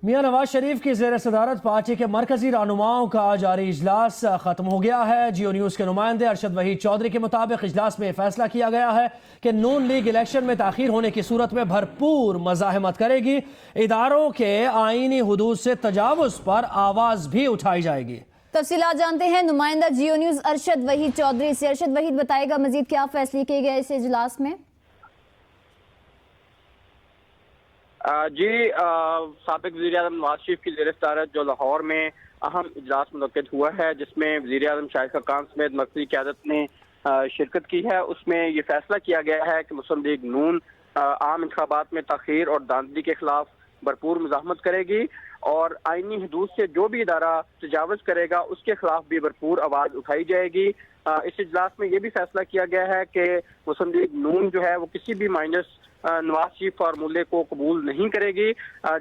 میاں نواز شریف کی زیر صدارت پارٹی کے مرکزی رہنماؤں کا جاری اجلاس ختم ہو گیا ہے۔ جیو نیوز کے نمائندے ارشد وحید چودھری کے مطابق اجلاس میں فیصلہ کیا گیا ہے کہ نون لیگ الیکشن میں تاخیر ہونے کی صورت میں بھرپور مزاحمت کرے گی، اداروں کے آئینی حدود سے تجاوز پر آواز بھی اٹھائی جائے گی۔ تفصیلات جانتے ہیں نمائندہ جیو نیوز ارشد وحید چودھری سے۔ ارشد وحید بتائے گا مزید کیا فیصلے کیے گئے اس اجلاس میں؟ جی سابق وزیر اعظم نواز شریف کی زیر صدارت جو لاہور میں اہم اجلاس منعقد ہوا ہے، جس میں وزیر اعظم شاہد خاقان سمیت مرکزی قیادت نے شرکت کی ہے، اس میں یہ فیصلہ کیا گیا ہے کہ مسلم لیگ نون عام انتخابات میں تاخیر اور دھاندلی کے خلاف بھرپور مزاحمت کرے گی اور آئینی حدود سے جو بھی ادارہ تجاوز کرے گا اس کے خلاف بھی بھرپور آواز اٹھائی جائے گی۔ اس اجلاس میں یہ بھی فیصلہ کیا گیا ہے کہ مسلم لیگ نون جو ہے وہ کسی بھی مائنس نواز شریف فارمولے کو قبول نہیں کرے گی،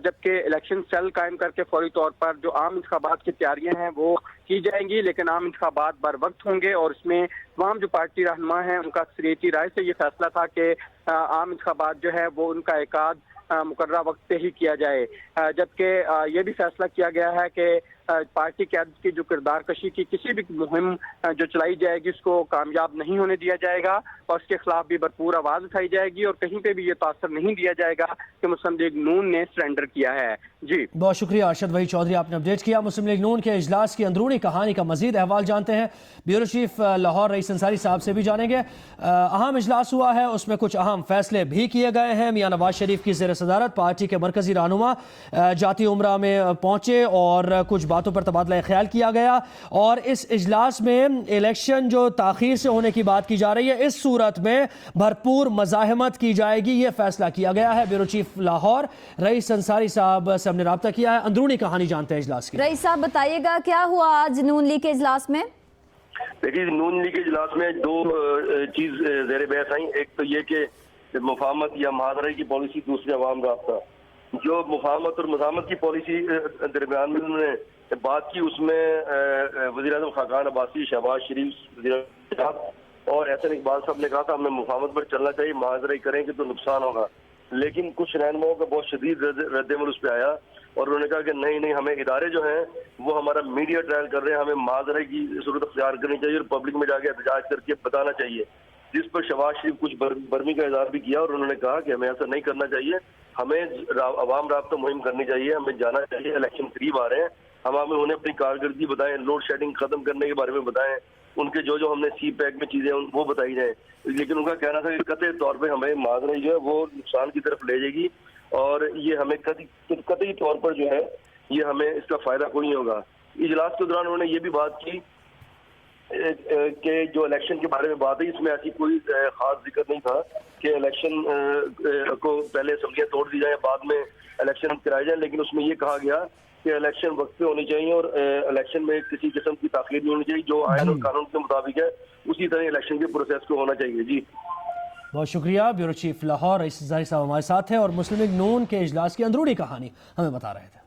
جبکہ الیکشن سیل قائم کر کے فوری طور پر جو عام انتخابات کی تیاریاں ہیں وہ کی جائیں گی، لیکن عام انتخابات بر وقت ہوں گے اور اس میں تمام جو پارٹی رہنما ہیں ان کا اکثریتی رائے سے یہ فیصلہ تھا کہ عام انتخابات جو ہے وہ ان کا انعقاد مقررہ وقت پہ ہی کیا جائے، جبکہ یہ بھی فیصلہ کیا گیا ہے کہ پارٹی قیادت کی جو کردار کشی کی کسی بھی مہم جو چلائی جائے گی اس کو کامیاب نہیں ہونے دیا جائے گا اور اس کے خلاف بھی بھرپور آواز اٹھائی جائے گی اور کہیں پہ بھی یہ تاثر نہیں دیا جائے گا کہ مسلم لیگ نون نے سرنڈر کیا ہے۔ جی بہت شکریہ ارشد وحید چودھری، آپ نے اپڈیٹ کیا۔ مسلم لیگ نون کے اجلاس کی اندرونی کہانی کا مزید احوال جانتے ہیں، بیورو چیف لاہور رئیس انصاری صاحب سے بھی جانیں گے۔ اہم اجلاس ہوا ہے، اس میں کچھ اہم فیصلے بھی کیے گئے ہیں۔ میاں نواز شریف کی زیر صدارت پارٹی کے مرکزی رہنما جاتی عمرہ میں پہنچے اور کچھ باتوں پر تبادلہ خیال کیا گیا، اور اس اجلاس میں الیکشن جو تاخیر سے ہونے کی بات کی جا رہی ہے اس صورت میں بھرپور مزاحمت کی جائے گی، یہ فیصلہ کیا گیا ہے۔ بیورو چیف لاہور رئیس انصاری صاحب سے ہم نے رابطہ کیا ہے، اندرونی کہانی جانتے ہیں اجلاس کی۔ رئیس صاحب بتائیے گا کیا ہوا آج نون لیگ کے اجلاس میں؟ دیکھیے نون لیگ کے اجلاس میں دو چیز زیر بحث آئیں، ایک تو یہ کہ مفاہمت یا معاذرے کی پالیسی، دوسری عوام رابطہ۔ جو مفاہمت اور مزاحمت کی پالیسی درمیان میں انہوں نے بات کی، اس میں وزیر اعظم خاقان عباسی، شہباز شریف وزیر اعظم اور احسن اقبال صاحب نے کہا تھا ہمیں مفاہمت پر چلنا چاہیے، معاذرے کریں گے تو نقصان ہوگا، لیکن کچھ رہنماؤں کا بہت شدید رد عمل اس پہ آیا اور انہوں نے کہا کہ نہیں ہمیں ادارے جو ہیں وہ ہمارا میڈیا ٹرائل کر رہے ہیں، ہمیں معاذرے کی صورت اختیار کرنی چاہیے اور پبلک میں جا کے احتجاج کر کے بتانا چاہیے، جس پر شہباز شریف کچھ برمی کا اظہار بھی کیا اور انہوں نے کہا کہ ہمیں ایسا نہیں کرنا چاہیے، ہمیں عوام رابطہ مہم کرنی چاہیے، ہمیں جانا چاہیے، الیکشن قریب آ رہے ہیں، ہم انہیں اپنی کارکردگی بتائیں، لوڈ شیڈنگ ختم کرنے کے بارے میں بتائیں، ان کے جو ہم نے سی پیک میں چیزیں وہ بتائی جائیں، لیکن ان کا کہنا تھا کہ قطعی طور پہ ہمیں معاذرے جو ہے وہ نقصان کی طرف لے جائے گی اور یہ ہمیں قطعی طور پر جو ہے یہ ہمیں اس کا فائدہ کوئی نہیں ہوگا۔ اجلاس کے دوران انہوں نے یہ بھی بات کی کہ جو الیکشن کے بارے میں بات ہے اس میں ایسی کوئی خاص ذکر نہیں تھا کہ الیکشن کو پہلے اسمبلیاں توڑ دی جائیں بعد میں الیکشن کرائے جائیں، لیکن اس میں یہ کہا گیا کہ الیکشن وقت پہ ہونی چاہیے اور الیکشن میں کسی قسم کی تاخیر نہیں ہونی چاہیے، جو آئین اور قانون کے مطابق ہے اسی طرح الیکشن کے پروسیس کو ہونا چاہیے۔ جی بہت شکریہ، بیورو چیف لاہور رئیس انصاری صاحب ہمارے ساتھ ہیں اور مسلم لیگ نون کے اجلاس کی اندرونی کہانی ہمیں بتا رہے تھے۔